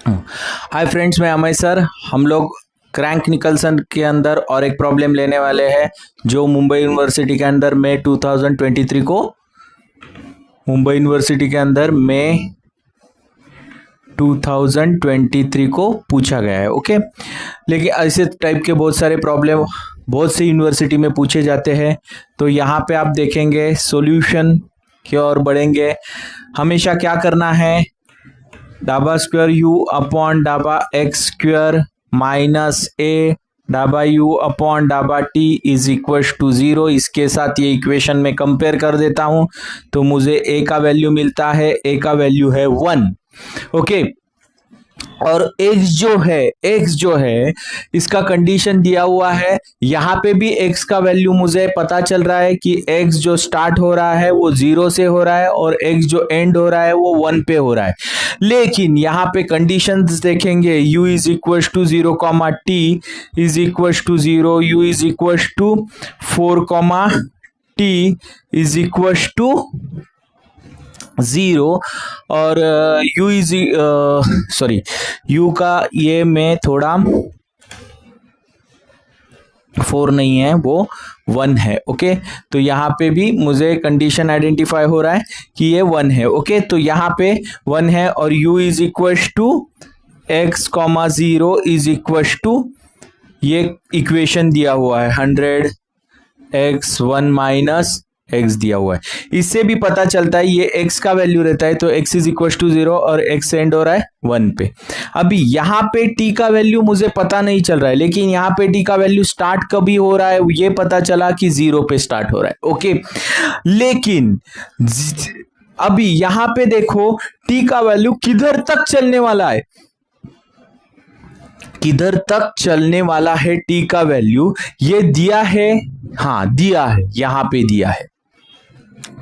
Hi friends, मैं Amay sir. हम लोग क्रैंक निकलसन के अंदर और एक प्रॉब्लम लेने वाले हैं जो मुंबई यूनिवर्सिटी के अंदर मई 2023 को पूछा गया है। ओके, लेकिन ऐसे टाइप के बहुत सारे प्रॉब्लम बहुत सी यूनिवर्सिटी में पूछे जाते हैं। तो यहाँ पे आप देखेंगे सॉल्यूशन की ओर बढ़ेंगे। हमेशा क्या करना है, डाबा स्क्वायर यू अपॉन डाबा एक्स स्क्वायर माइनस ए डाबा यू अपॉन डाबा टी इज इक्वल टू 0। इसके साथ ये इक्वेशन में कंपेयर कर देता हूं तो मुझे ए का वैल्यू मिलता है, ए का वैल्यू है 1। ओके, और x जो है इसका कंडीशन दिया हुआ है। यहाँ पे भी x का वैल्यू मुझे पता चल रहा है कि x जो स्टार्ट हो रहा है वो 0 से हो रहा है और x जो एंड हो रहा है वो 1 पे हो रहा है। लेकिन यहाँ पे कंडीशंस देखेंगे, u is equal to 0 comma t is equal to 0, u is equal to 4 comma t is equal to 0 और u का ये में थोड़ा 4 नहीं है, वो 1 है। ओके, तो यहाँ पे भी मुझे कंडीशन आइडेंटिफाई हो रहा है कि ये 1 है। ओके, तो यहाँ पे 1 है और u is equal to x comma 0 is equal to ये इक्वेशन दिया हुआ है 100x 1 माइनस x दिया हुआ है। इससे भी पता चलता है ये x का वैल्यू रहता है तो x इज इक्वल टू 0 और x एंड हो रहा है 1 पे। अभी यहाँ पे t का वैल्यू मुझे पता नहीं चल रहा है, लेकिन यहाँ पे t का वैल्यू स्टार्ट कभी हो रहा है ये पता चला कि 0 पे स्टार्ट हो रहा है। ओके, लेकिन अभी यहाँ पे देखो t का वैल्यू किधर तक चलने वाला है, किधर तक चलने वाला है t का वैल्यू ये दिया है। हाँ, दिया है, यहाँ पे दिया है।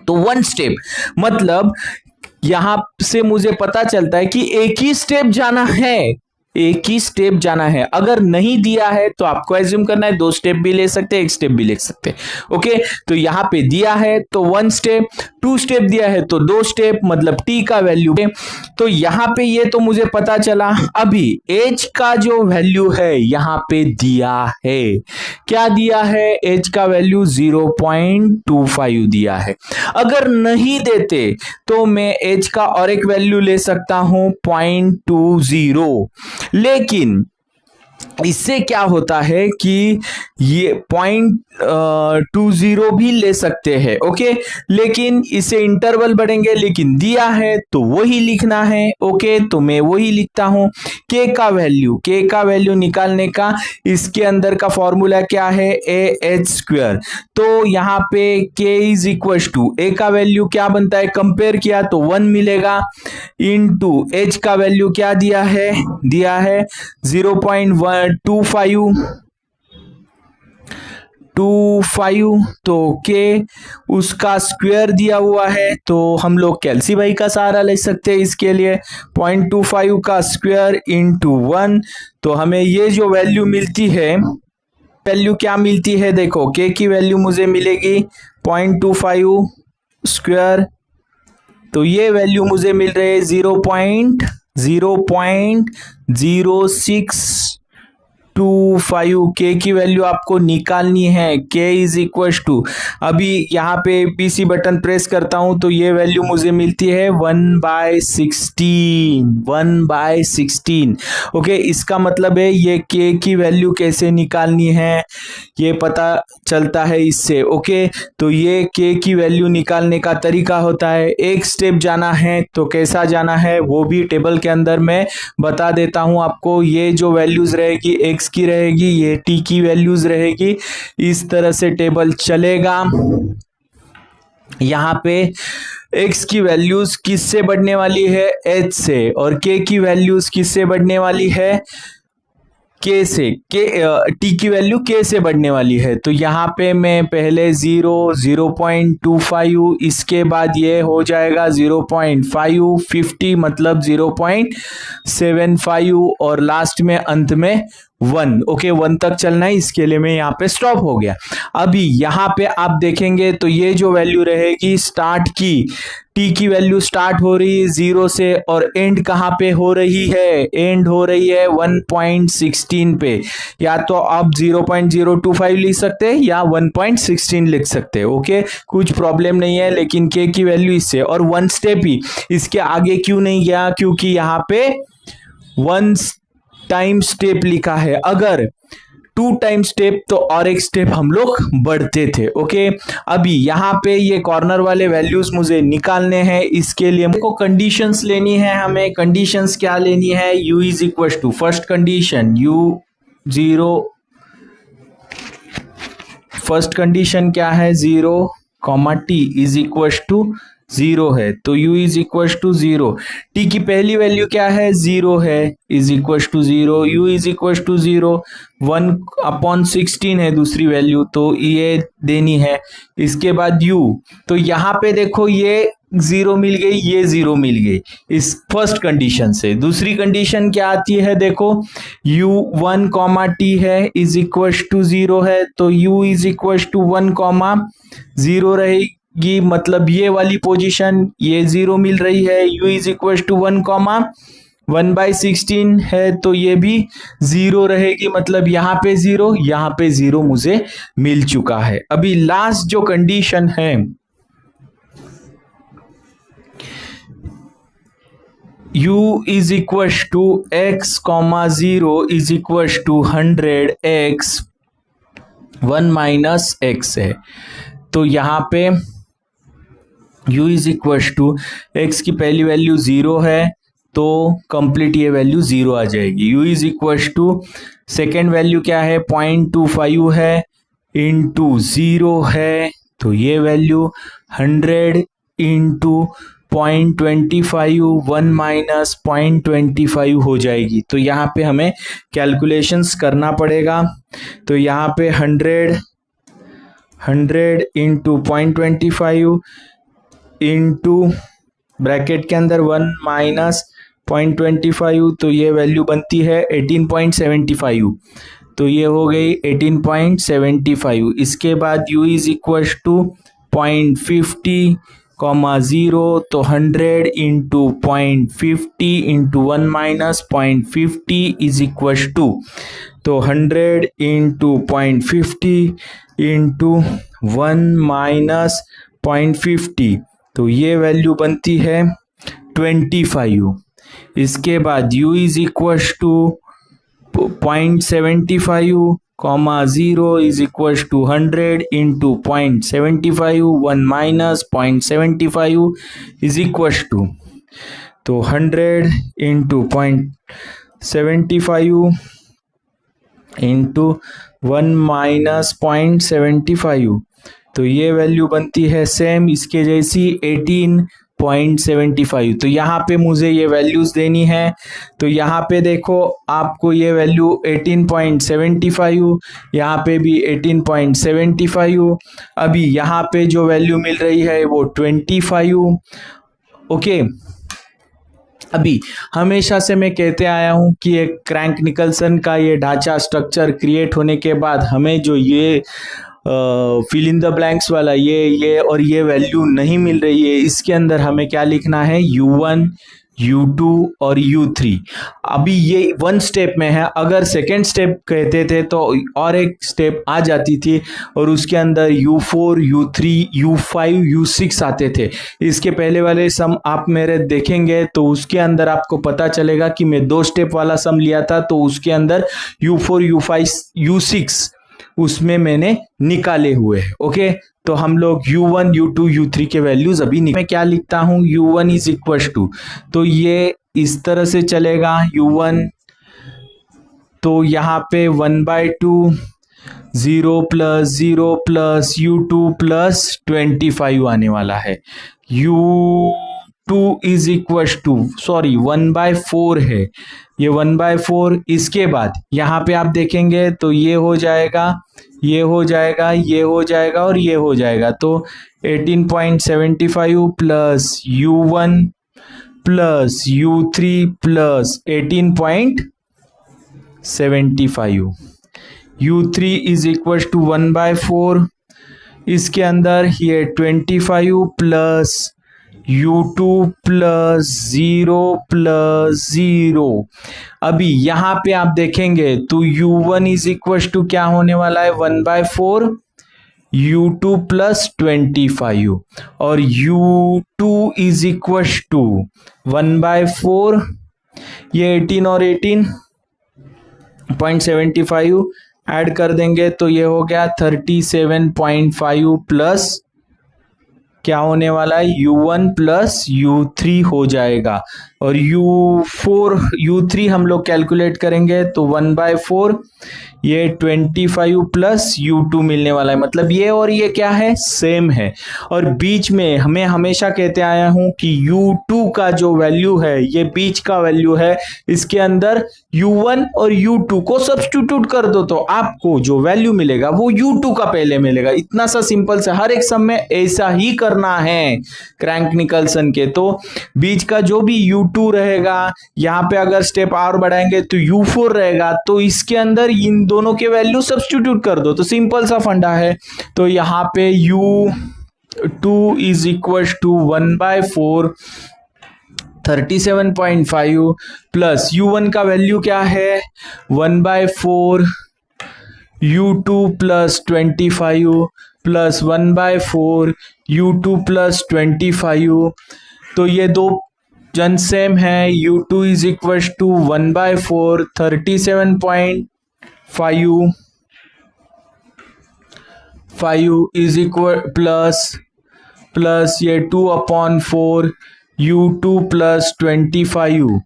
तो 1 स्टेप मतलब यहां से मुझे पता चलता है कि एक ही स्टेप जाना है, एक ही स्टेप जाना है। अगर नहीं दिया है तो आपको एज्यूम करना है 2 स्टेप भी ले सकते हैं, 1 स्टेप भी ले सकते हैं। ओके, तो यहां पे दिया है तो 1 स्टेप, 2 स्टेप दिया है तो 2 स्टेप, मतलब t का वैल्यू। तो यहां पे ये तो मुझे पता चला। अभी h का जो वैल्यू है यहां पे दिया है, क्या दिया है, h का वैल्यू 0.25 दिया है। अगर नहीं देते तो मैं h का और एक वैल्यू ले सकता हूं 0.20, लेकिन इससे क्या होता है कि ये 0.20 भी ले सकते हैं। ओके, लेकिन इसे इंटरवल बढ़ेंगे, लेकिन दिया है तो वही लिखना है। ओके, तो मैं वही लिखता हूं। k का वैल्यू निकालने का इसके अंदर का फॉर्मूला क्या है, ah स्क्वायर। तो यहाँ पे k is equal to a का वैल्यू क्या बनता है, कंपेयर किया तो 1 मिलेगा, इनटू h का वैल्यू क्या दिया है 0.25, तो k उसका स्क्वायर दिया हुआ है। तो हम लोग कैल्सी भाई का सहारा ले सकते हैं इसके लिए। 0.25 का स्क्वायर इंटू 1, तो हमें ये जो वैल्यू मिलती है, वैल्यू क्या मिलती है, देखो k की वैल्यू मुझे मिलेगी 0.25 स्क्वायर, तो ये वैल्यू मुझे मिल रही है 0.0625। k की वैल्यू आपको निकालनी है। k इज इक्वल टू, अभी यहाँ पे पीसी बटन प्रेस करता हूं तो ये वैल्यू मुझे मिलती है 1/16। ओके, इसका मतलब है ये k की वैल्यू कैसे निकालनी है ये पता चलता है इससे। ओके, तो ये k की वैल्यू निकालने का तरीका होता है, एक स्टेप जाना है तो कैसा जाना है वो भी टेबल के अंदर मैं बता देता हूं आपको। ये जो वैल्यूज रहेगी x की रहेगी, ये t की वैल्यूज रहेगी, इस तरह से टेबल चलेगा। यहाँ पे x की वैल्यूज किससे बढ़ने वाली है, h से, और k की वैल्यूज किससे बढ़ने वाली है, k से। t की वैल्यू k से बढ़ने वाली है। तो यहाँ पे मैं पहले 0.25, इसके बाद ये हो जाएगा 0.5, 50 मतलब 0.75 और लास्ट में अंत में 1। ओके, 1 तक चलना है, इसके लिए मैं यहाँ पे स्टॉप हो गया। अभी यहाँ पे आप देखेंगे तो ये जो वैल्यू रहेगी स्टार्ट की, टी की वैल्यू स्टार्ट हो रही है 0 से और एंड कहाँ पे हो रही है, एंड हो रही है 1.16 पे। या तो आप 0.025 लिख सकते हैं या 1.16 लिख सकते हैं। ओके, कुछ प्रॉब्लम नहीं है, लेकिन के की वैल्यू इससे और 1 स्टेप ही, इसके आगे क्यों नहीं गया, क्योंकि यहाँ पे 1 टाइम स्टेप लिखा है। अगर 2 टाइम स्टेप तो और एक स्टेप हम लोग बढ़ते थे। ओके, अभी यहाँ पे ये कॉर्नर वाले वैल्यूज मुझे निकालने हैं, इसके लिए हमको कंडीशंस लेनी है। हमें कंडीशंस क्या लेनी है, u is equal to, first condition u0, first condition क्या है 0, t इज इक्वल टू 0 है, तो u is equal to 0। t की पहली वैल्यू क्या है 0 है, is equal to 0, u is equal to 0, 1/16 है दूसरी वैल्यू, तो ये देनी है। इसके बाद u, तो यहाँ पे देखो ये 0 मिल गई, ये 0 मिल गई इस फर्स्ट कंडीशन से। दूसरी कंडीशन क्या आती है, देखो u1 t है इज इक्वल टू 0 है, तो u इज इक्वल टू 1 0 रहेगी, मतलब ये वाली पोजीशन ये 0 मिल रही है। u इज इक्वल टू 1/16 है, तो ये भी 0 रहेगी, मतलब यहाँ पे 0, यहाँ पे 0 मुझे मिल चुका है। अभी लास्ट जो कंडीशन है, u is equal to x, 0 is equal to 100x 1 - x है। तो यहाँ पे u is equal to x की पहली वैल्यू 0 है, तो कंप्लीट ये वैल्यू 0 आ जाएगी। u is equal to second value क्या है 0.25 है, इंटू 0 है, तो ये वैल्यू 100 इंटू 0.25 1 - 0.25 हो जाएगी। तो यहाँ पे हमें कैलकुलेशंस करना पड़ेगा। तो यहाँ पे 100 इंटू 0.25 इंटू ब्रैकेट के अंदर 1 - 0.25, तो ये वैल्यू बनती है 18.75, तो ये हो गई 18.75। इसके बाद u इज इक्वल टू 0.50, 0, तो 100 into 0.50 into 1 - 0.50 is equal to, तो 100 इंटू 0.50 इंटू 1 - 0.50, तो ये वैल्यू बनती है 25। इसके बाद u is equal to 0.75, 0 is equal to 100 into 0.75 1 - 0.75 is equal to, तो 100 इंटू 0.75 इंटू 1 - 0.75, तो ये वैल्यू बनती है सेम इसके जैसी 18.75। तो यहाँ पे मुझे ये वैल्यूज देनी है, तो यहाँ पे देखो आपको ये वैल्यू 18.75, यहाँ पे भी 18.75, अभी यहाँ पे जो वैल्यू मिल रही है वो 25। ओके, अभी हमेशा से मैं कहते आया हूँ कि एक क्रैंक निकलसन का ये ढांचा स्ट्रक्चर क्रिएट होने के बाद हमें जो ये फिल इन द ब्लैंक्स वाला ये और ये वैल्यू नहीं मिल रही है, इसके अंदर हमें क्या लिखना है u1 u2 और u3। अभी ये 1 स्टेप में है, अगर सेकेंड स्टेप कहते थे तो और एक स्टेप आ जाती थी और उसके अंदर u4 u3 u5 u6 आते थे। इसके पहले वाले सम आप मेरे देखेंगे तो उसके अंदर आपको पता चलेगा कि मैं 2 स्टेप वाला सम लिया था, तो उसके अंदर u4 u5 u6 उसमें मैंने निकाले हुए हैं। ओके, तो हम लोग u1 u2 u3 के वैल्यूज अभी मैं क्या लिखता हूं, u1 इज इक्वल टू, तो ये इस तरह से चलेगा u1, तो यहाँ पे 1/2 0 + 0 + u2 + 25 आने वाला है। u2 is equal to, sorry 1/4 है, ये 1/4। इसके बाद यहाँ पे आप देखेंगे तो ये हो जाएगा, ये हो जाएगा, ये हो जाएगा और ये हो जाएगा, तो 18.75 plus u1 plus u3 plus 18.75 75। U3 is equal to 1/4, इसके अंदर ये 25 प्लस U2 प्लस 0 प्लस 0। अभी यहाँ पे आप देखेंगे तो U1 इज इक्वल टू क्या होने वाला है, 1/4 U2 प्लस 25 और U2 इज इक्वल टू 1/4, ये 18 और 18.75 ऐड कर देंगे तो ये हो गया 37.5 प्लस क्या होने वाला है, U1 प्लस U3 हो जाएगा। और U3 हम लोग कैलकुलेट करेंगे तो 1/4 ये 25 प्लस U2 मिलने वाला है, मतलब ये और ये क्या है, सेम है। और बीच में हमें हमेशा कहते आया हूं कि U2 का जो वैल्यू है ये बीच का वैल्यू है, इसके अंदर U1 और U2 को सब्स्टिट्यूट कर दो तो आपको जो वैल्यू मिलेगा वो U2 का पहले मिलेगा। इतना सा सिंपल से हर एक सम में ऐसा ही करना है क्रैंक निकल्सन के। तो बीच का जो भी U2 रहेगा, यहाँ पे अगर स्टेप और बढ़ाएंगे तो U4 रहेगा, तो इसके अंदर इन दोनों के वैल्यू सब्स्टिट्यूट कर दो तो सिंपल सा फंडा है। तो यहाँ पे U2 is equal to 1/4 37.5 plus U1 का वैल्यू क्या है, 1/4 U2 plus 25 plus 1/4 U2 plus 25। तो ये दो जन सेम है, U2 is equal to 1/4 37.5 is equal plus ये 2/4 U2 प्लस 25।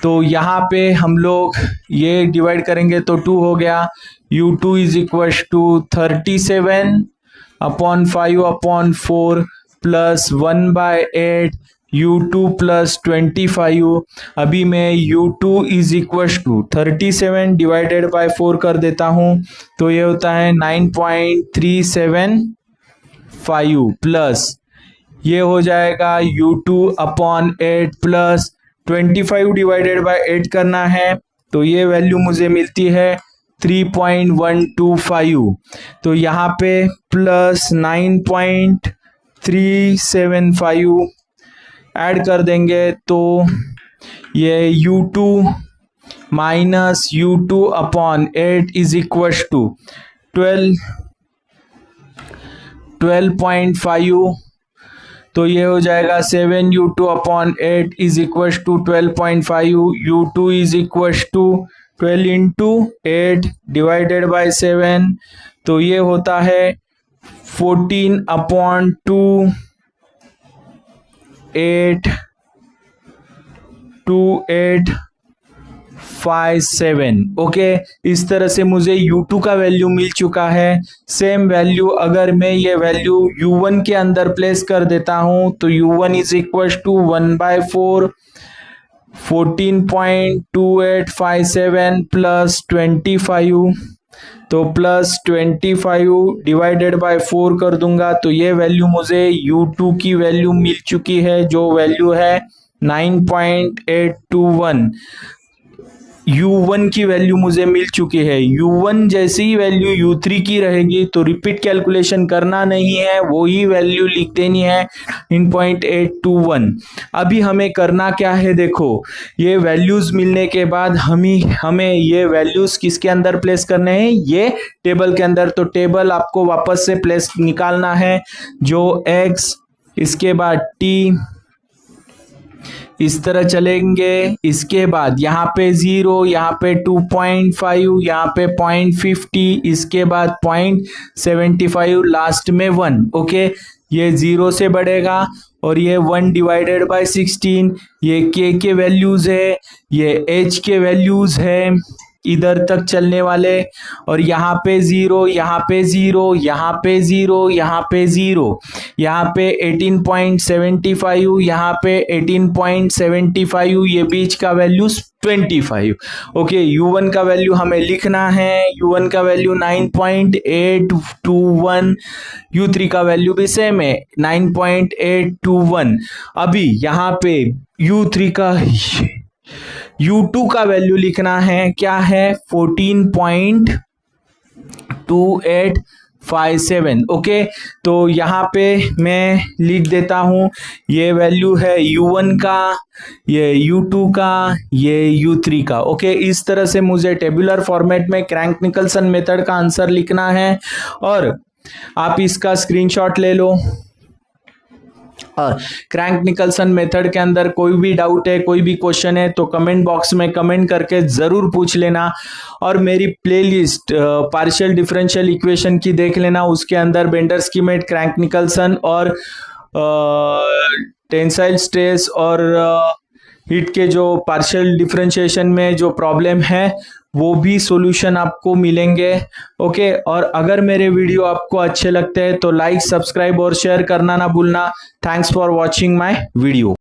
तो यहाँ पे हम लोग ये डिवाइड करेंगे तो 2 हो गया, U2 is equal to 37/5/4 plus 1/8 U2 plus 25। अभी मैं U2 is equal to 37 divided by 4 कर देता हूं तो ये होता है 9.375 प्लस ये हो जाएगा U2/8 प्लस 25 डिवाइडेड बाय 8 करना है तो ये वैल्यू मुझे मिलती है 3.125। तो यहाँ पे प्लस 9.375 ऐड कर देंगे तो ये U2 minus U2/8 is equal to 12.5। तो ये हो जाएगा 7 U2/8 is equal to 12.5। U2 is equal to 12 into 8 divided by 7 तो ये होता है 14/2 82857। ओके, इस तरह से मुझे U2 का वैल्यू मिल चुका है। सेम वैल्यू अगर मैं ये वैल्यू U1 के अंदर प्लेस कर देता हूं तो U1 is equal to 1/4 14.2857 plus 25 तो प्लस 25 डिवाइडेड बाय 4 कर दूंगा तो ये वैल्यू मुझे U2 की वैल्यू मिल चुकी है जो वैल्यू है 9.821। U1 की वैल्यू मुझे मिल चुकी है। U1 जैसी ही वैल्यू U3 की रहेगी तो रिपीट कैलकुलेशन करना नहीं है, वो ही वैल्यू लिख देनी है 9.821। अभी हमें करना क्या है, देखो ये वैल्यूज मिलने के बाद हमें ये वैल्यूज किसके अंदर प्लेस करने हैं, ये टेबल के अंदर। तो टेबल आपको वापस से प्लेस निकालना है जो x इसके बाद t इस तरह चलेंगे, इसके बाद यहाँ पे 0, यहाँ पे 2.5, यहाँ पे 0.50, इसके बाद 0.75, लास्ट में 1। ओके, ये 0 से बढ़ेगा और ये 1 डिवाइडेड बाय 16, ये k के वैल्यूज है, ये h के वैल्यूज है इधर तक चलने वाले, और यहाँ पे 0, यहाँ पे 0, यहाँ पे 0, यहाँ पे 0, यहाँ पे 18.75, यहाँ पे 18.75, ये बीच का वैल्यू 25। ओके, U1 का वैल्यू हमें लिखना है, U1 का वैल्यू 9.821, U3 का वैल्यू भी सेम है 9.821। अभी यहाँ पे U3 का U2 का वैल्यू लिखना है, क्या है 14.2857। ओके, तो यहाँ पे मैं लिख देता हूं, ये वैल्यू है U1 का, ये U2 का, ये U3 का। ओके, इस तरह से मुझे टेबुलर फॉर्मेट में क्रैंक निकल्सन मेथड का आंसर लिखना है और आप इसका स्क्रीनशॉट ले लो। और क्रैंक निकल्सन मेथड के अंदर कोई भी डाउट है, कोई भी क्वेश्चन है तो कमेंट बॉक्स में कमेंट करके जरूर पूछ लेना। और मेरी प्लेलिस्ट पार्शियल डिफरेंशियल इक्वेशन की देख लेना, उसके अंदर बेंडर स्कीमेट, क्रैंक निकल्सन और टेंसाइल स्ट्रेस और हिट के जो पार्शियल डिफरेंशिएशन में जो प्रॉब्लम है वो भी सॉल्यूशन आपको मिलेंगे। ओके, और अगर मेरे वीडियो आपको अच्छे लगते हैं तो लाइक, सब्सक्राइब और शेयर करना ना भूलना। Thanks for watching my video.